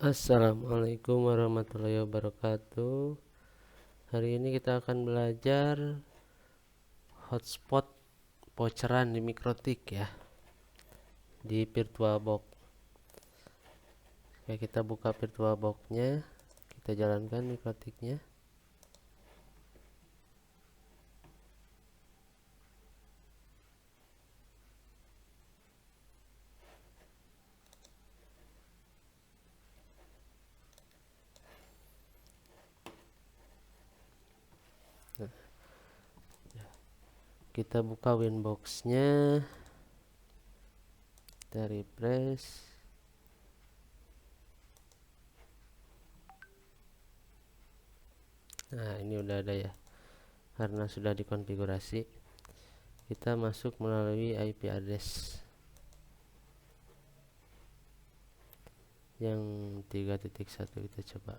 Assalamualaikum warahmatullahi wabarakatuh. Hari ini kita akan belajar hotspot voucheran di Mikrotik ya, di VirtualBox. Oke, kita buka VirtualBox-nya, kita jalankan Mikrotiknya. Kita buka Winbox-nya, kita refresh. Nah, ini udah ada ya, karena sudah dikonfigurasi. Kita masuk melalui IP address yang 3.1. Kita coba.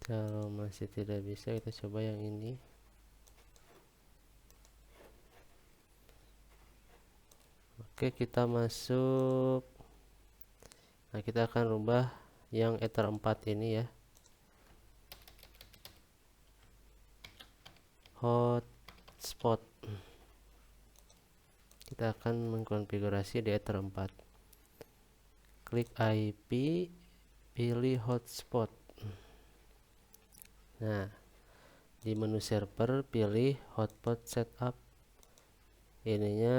Kalau masih tidak bisa, kita coba yang ini. Oke, kita masuk. Nah, kita akan rubah yang Ether 4 ini ya, hotspot. Kita akan mengkonfigurasi di Ether 4. Klik IP, pilih hotspot. Nah, di menu server pilih hotspot setup. Ininya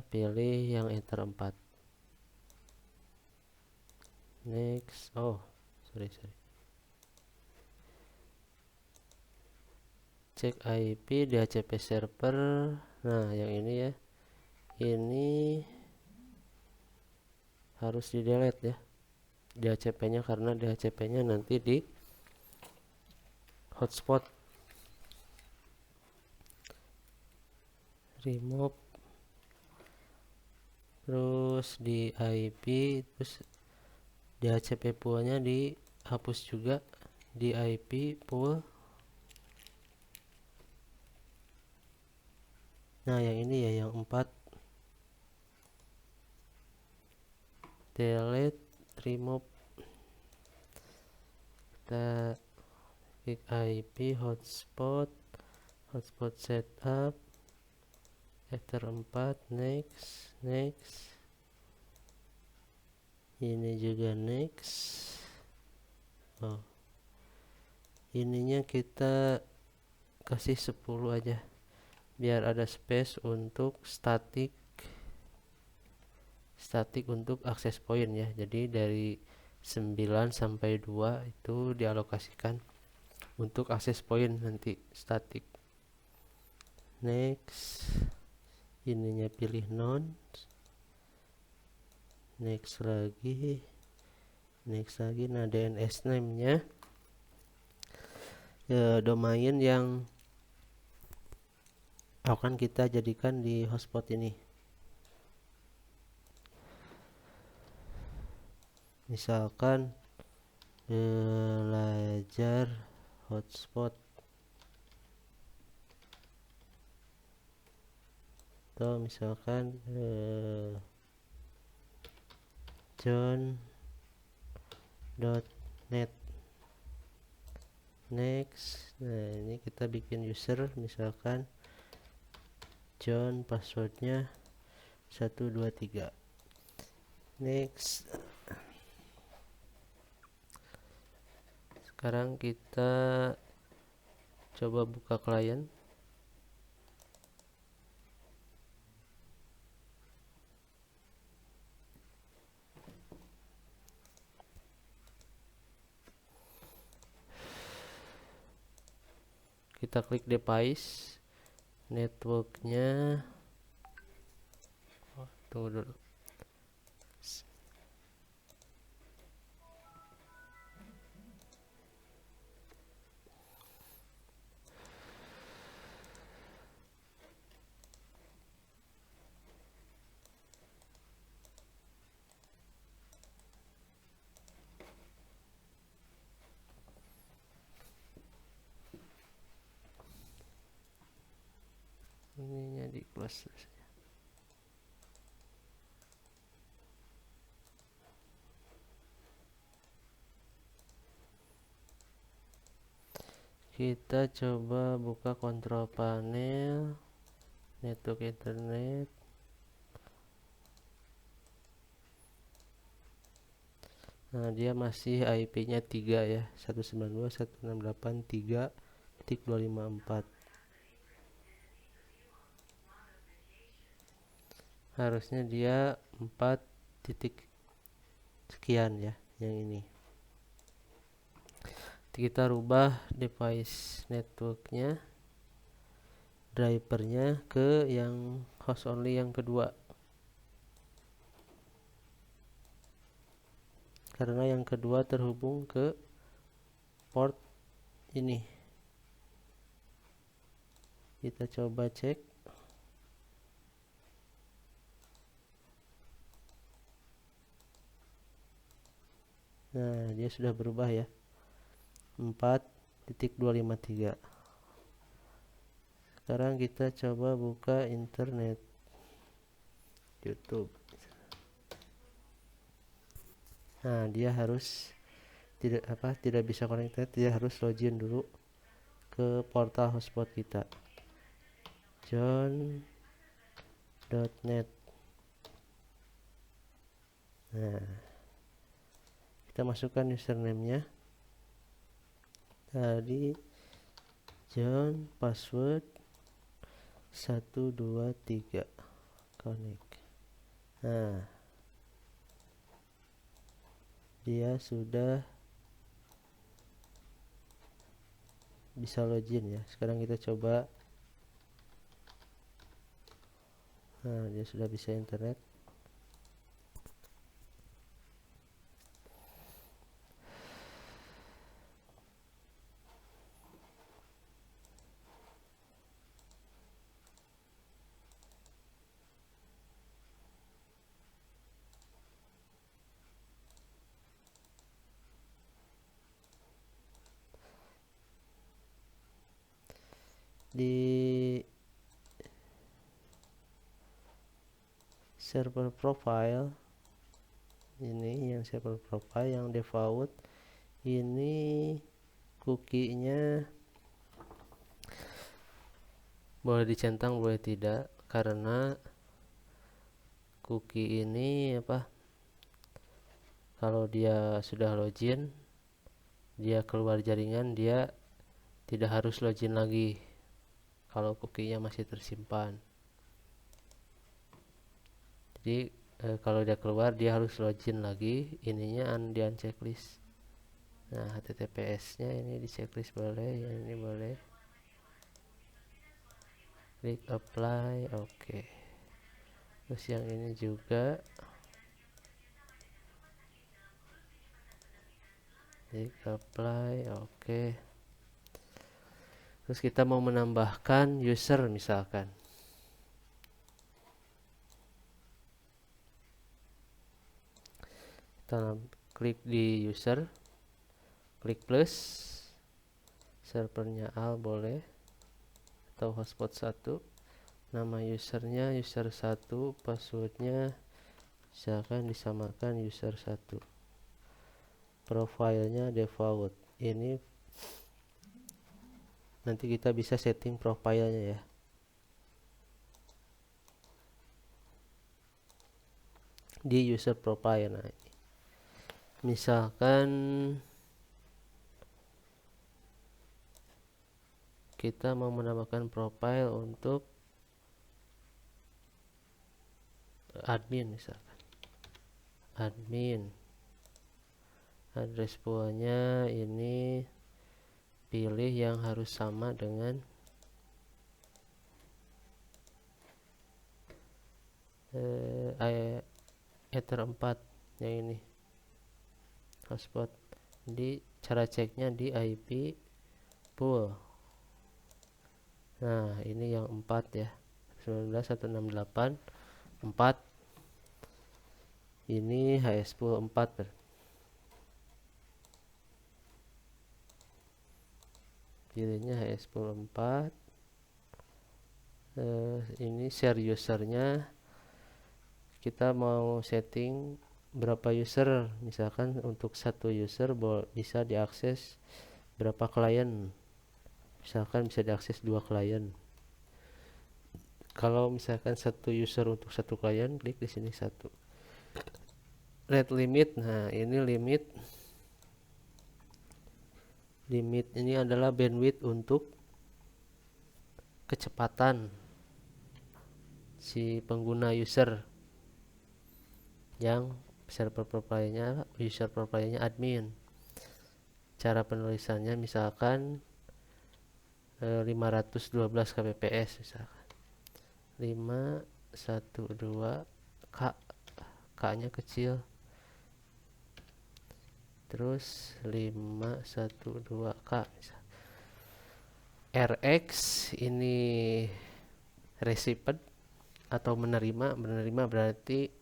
pilih yang Ether 4. Next. Oh, sorry. Cek IP DHCP server. Nah, yang ini ya, ini harus di delete ya, DHCP-nya, karena DHCP-nya nanti di hotspot. Remove, terus di IP, terus DHCP poolnya dihapus juga di IP pool. Nah, yang ini ya, yang 4. Delete, remove. Kita klik IP hotspot setup Ether 4. Next. Ini juga next. Oh, ininya kita kasih 10 aja biar ada space untuk static untuk access point ya. Jadi dari 9 sampai 2 itu dialokasikan untuk access point nanti static. Next, ininya pilih none. Next lagi. Nah, DNS name nya domain yang akan kita jadikan di hotspot ini. Misalkan belajar hotspot, atau misalkan john.net. Next. Nah, ini kita bikin user, misalkan John, passwordnya 123. Next. Sekarang kita coba buka klien. Kita klik device, networknya. Tunggu dulu. Ininya di close. Kita coba buka kontrol panel network internet. Nah, dia masih IP-nya 3 ya, 192.168.3.254. Harusnya dia 4 titik sekian ya, yang ini. Kita rubah device networknya, drivernya ke yang host only yang kedua, karena yang kedua terhubung ke port ini. Kita coba cek. Nah, dia sudah berubah ya, 4.253. Sekarang kita coba buka internet, YouTube. Nah, dia harus tidak bisa connected, dia harus login dulu ke portal hotspot kita, john.net. Nah, kita masukkan username-nya tadi, John, password 123, connect. Nah, dia sudah bisa login ya. Sekarang kita coba. Nah, dia sudah bisa internet. Di server profile ini, yang server profile yang default ini, cookie-nya boleh dicentang boleh tidak, karena cookie ini kalau dia sudah login, dia keluar jaringan, dia tidak harus login lagi kalau cookie-nya masih tersimpan. Jadi kalau dia keluar, dia harus login lagi. Ininya di unchecklist. Nah, HTTPS-nya ini di checklist boleh, yang ini boleh. Klik apply, oke. Terus yang ini juga. Klik apply, oke. Terus kita mau menambahkan user misalkan. Kita klik di user, klik plus, servernya Al boleh, atau hotspot 1, nama usernya user 1, passwordnya misalkan disamakan user 1, profilnya default. Ini nanti kita bisa setting profilnya ya. Di user profile. Nah, misalkan kita mau menambahkan profile untuk admin, misalkan admin, address poolnya ini pilih yang harus sama dengan Ether 4 yang ini, hotspot. Di cara ceknya di IP pool. Nah, ini yang 4 ya, 19.168.4. Ini HS pool 4 pilihnya HS pool 4. Ini share usernya, kita mau setting berapa user, misalkan untuk satu user bisa diakses berapa klien. misalkan bisa diakses 2 klien. Kalau misalkan satu user untuk satu klien, klik di sini 1. Rate limit, nah ini limit ini adalah bandwidth untuk kecepatan si pengguna user yang server providernya user providernya admin. Cara penulisannya misalkan 512 kbps misalkan 512 k, k-nya kecil, terus 512k misal. Rx ini received atau menerima berarti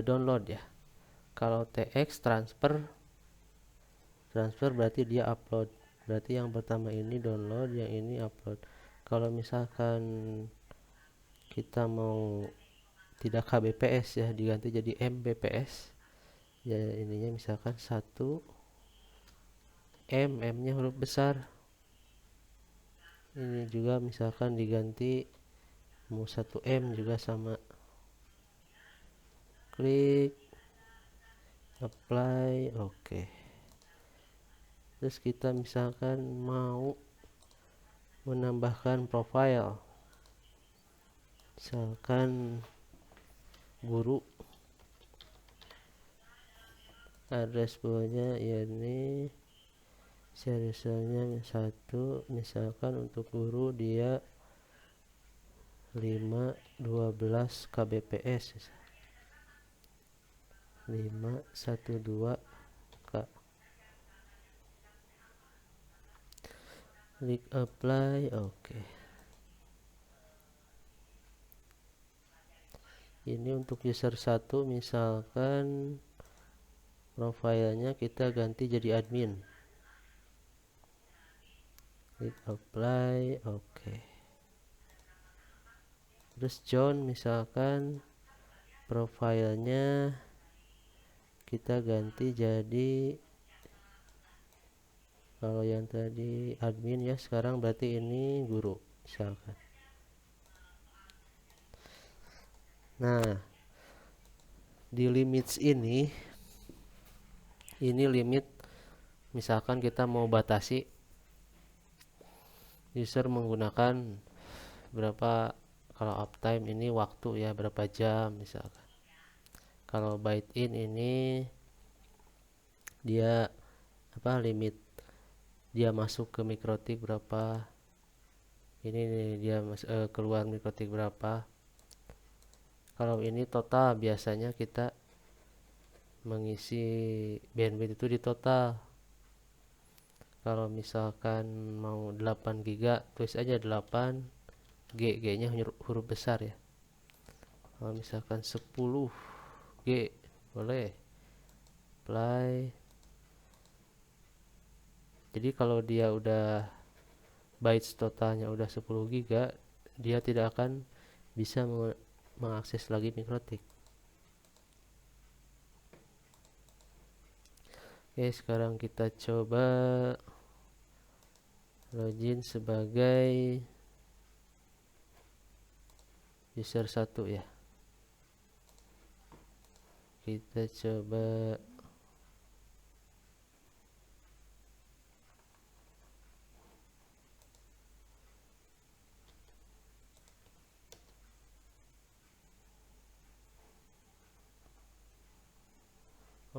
download ya. Kalau TX transfer berarti dia upload, berarti yang pertama ini download, yang ini upload. Kalau misalkan kita mau tidak kbps ya, diganti jadi mbps ya, ininya misalkan 1 m nya huruf besar. Ini juga misalkan diganti mau 1 m juga sama, klik apply, oke. Terus kita misalkan mau menambahkan profile, misalkan guru, address bawahnya ya ini serialnya 1, misalkan untuk guru dia 512 kbps 512 k, klik apply, oke. Ini untuk user 1 misalkan profilnya kita ganti jadi admin, klik apply, oke. Terus John misalkan profilnya kita ganti jadi, kalau yang tadi admin ya, sekarang berarti ini guru misalkan. Nah, di limits ini limit misalkan kita mau batasi user menggunakan berapa, kalau uptime ini waktu ya, berapa jam misalkan. Kalau byte in ini dia limit dia masuk ke mikrotik berapa, ini nih dia keluar mikrotik berapa. Kalau ini total, biasanya kita mengisi bandwidth itu di total. Kalau misalkan mau 8 GB, tulis aja 8 G nya huruf besar ya. Kalau misalkan 10 G boleh apply. Jadi kalau dia udah bytes totalnya udah 10 GB, dia tidak akan bisa mengakses lagi mikrotik. Oke, sekarang kita coba login sebagai user 1 ya. Kita coba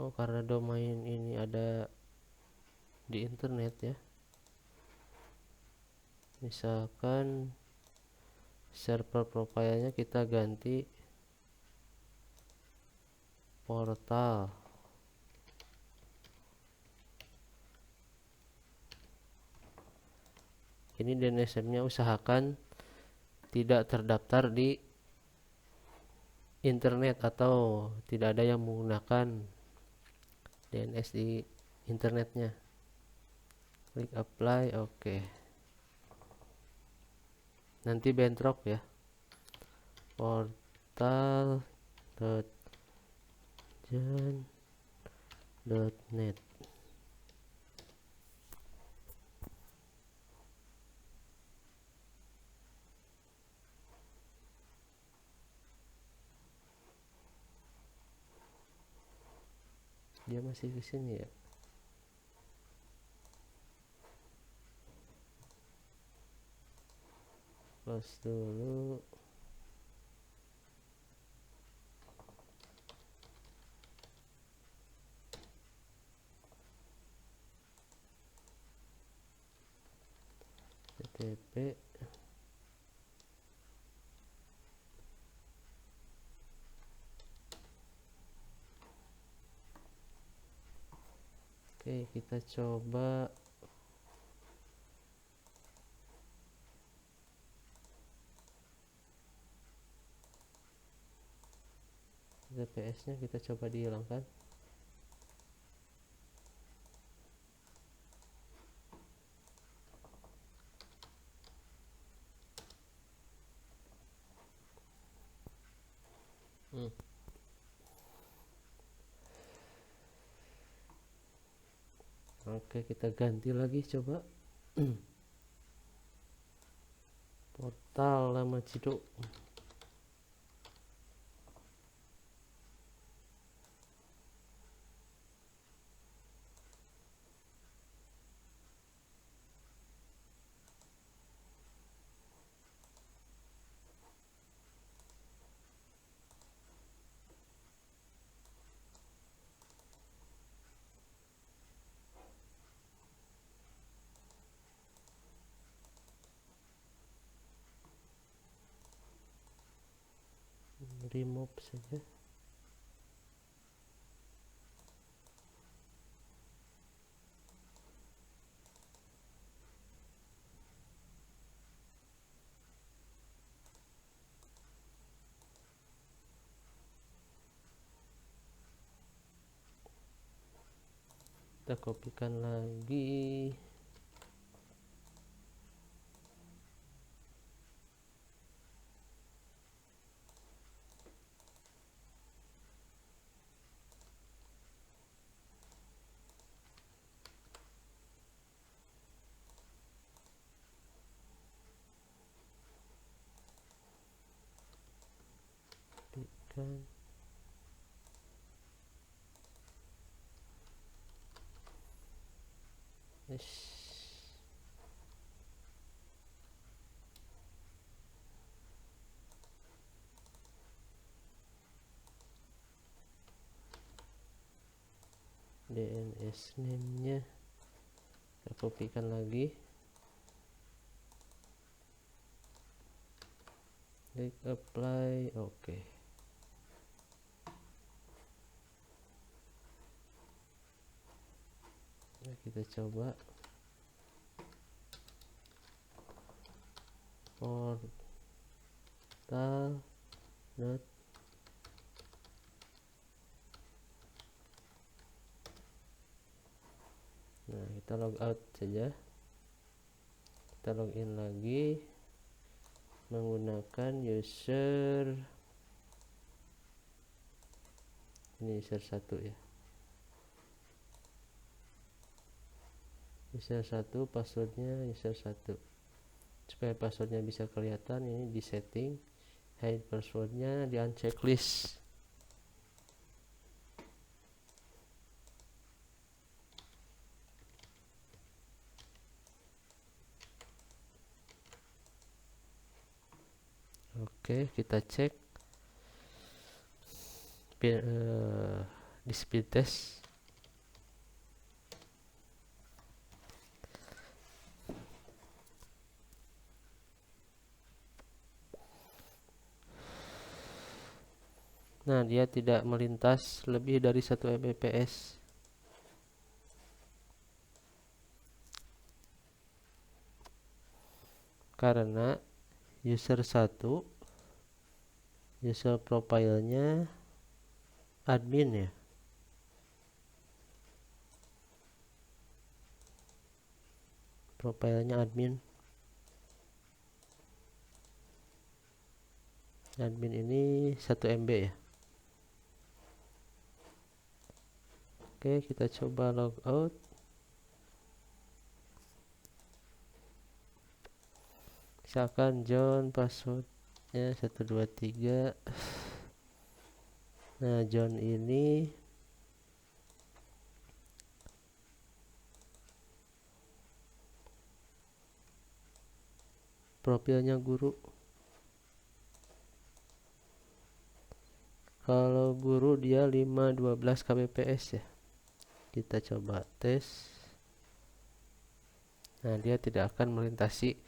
karena domain ini ada di internet ya, misalkan server profilnya kita ganti portal. Ini DNS-nya usahakan tidak terdaftar di internet atau tidak ada yang menggunakan DNS di internetnya. Klik apply, oke. Nanti bentrok ya, portal.jan.net. Dia masih di sini ya. Close dulu. TTP. Oke, kita coba TPS-nya kita coba dihilangkan. Oke, kita ganti lagi coba. Portal lama ciduk. Remove saja. Kita kopikan lagi. Kopikan. DNS name-nya kita kopikan lagi. Klik apply. Oke. Nah, kita coba portal dot nah, kita log out saja. Kita login lagi menggunakan user ini, user 1 ya. User 1, passwordnya user 1. Supaya passwordnya bisa kelihatan, ini di setting, hide passwordnya di unchecklist. Oke, kita cek di speed test. Nah, dia tidak melintas lebih dari 1 Mbps. Karena user 1 user profilnya admin ya. Profilnya admin. Admin ini 1 MB ya. Oke, kita coba logout. Misalkan John, passwordnya 123. Nah, John ini profilnya guru. Kalau guru dia 512 kbps ya. Kita coba tes. Nah, dia tidak akan melintasi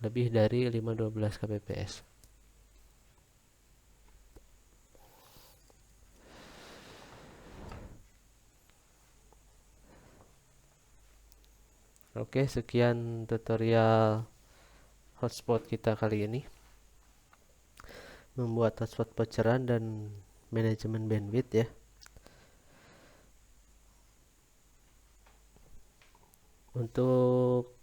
lebih dari 512 kbps. Oke, sekian tutorial hotspot kita kali ini. Membuat hotspot bocoran dan manajemen bandwidth ya. Untuk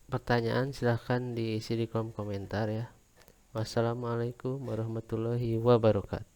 pertanyaan silahkan diisi di kolom komentar ya. Wassalamualaikum warahmatullahi wabarakatuh.